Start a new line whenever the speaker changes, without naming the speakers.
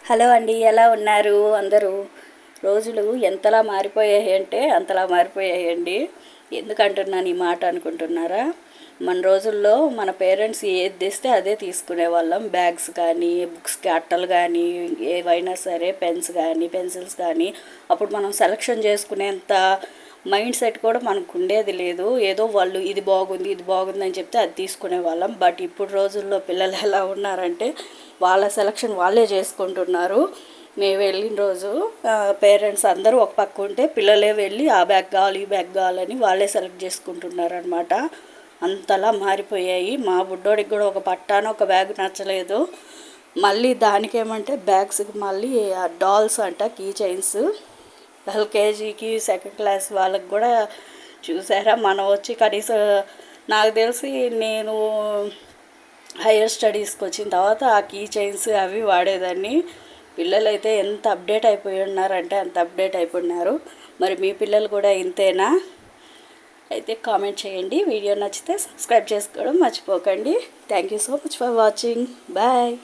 Hello అండి, ఎలా ఉన్నారు అందరూ? రోజులు ఎంతలా మారిపోయాయి అంటే అంతలా మారిపోయాయండి. ఎందుకంటున్నాను ఈ మాట అనుకుంటున్నారా? మన రోజుల్లో మన పేరెంట్స్ ఏది తెస్తే అదే తీసుకునే వాళ్ళం. బ్యాగ్స్ కానీ, బుక్స్కి అట్టలు కానీ, ఏవైనా సరే పెన్స్ కానీ, పెన్సిల్స్ కానీ. అప్పుడు మనం సెలక్షన్ చేసుకునేంత మైండ్ సెట్ కూడా మనకు ఉండేది లేదు. ఏదో వాళ్ళు ఇది బాగుంది ఇది బాగుంది అని చెప్తే అది తీసుకునే వాళ్ళం. బట్ ఇప్పుడు రోజుల్లో పిల్లలు ఎలా ఉన్నారంటే వాళ్ళ సెలక్షన్ వాళ్ళే చేసుకుంటున్నారు. మేము వెళ్ళిన రోజు పేరెంట్స్ అందరూ ఒక పక్క ఉంటే పిల్లలే వెళ్ళి ఆ బ్యాగ్ కావాలి ఈ బ్యాగ్ కావాలని వాళ్ళే సెలెక్ట్ చేసుకుంటున్నారు అనమాట. అంతలా మారిపోయాయి. మా బుడ్డోడికి కూడా ఒక పట్టాన ఒక బ్యాగ్ నచ్చలేదు. మళ్ళీ దానికేమంటే బ్యాగ్స్కి మళ్ళీ డాల్స్ అంట, కీ చైన్స్. ఎల్కేజీకి సెకండ్ క్లాస్ వాళ్ళకి కూడా చూసారా, మనం వచ్చి కనీసం నాకు తెలిసి నేను హైయర్ స్టడీస్కి వచ్చిన తర్వాత ఆ కీ చైన్స్ అవి వాడేదాన్ని. పిల్లలైతే ఎంత అప్డేట్ అయిపోయి ఉన్నారంటే అంత అప్డేట్ అయిపోయినారు. మరి మీ పిల్లలు కూడా ఇంతేనా? అయితే కామెంట్ చేయండి. వీడియో నచ్చితే సబ్స్క్రైబ్ చేసుకోవడం మర్చిపోకండి. Thank you so much for watching. Bye.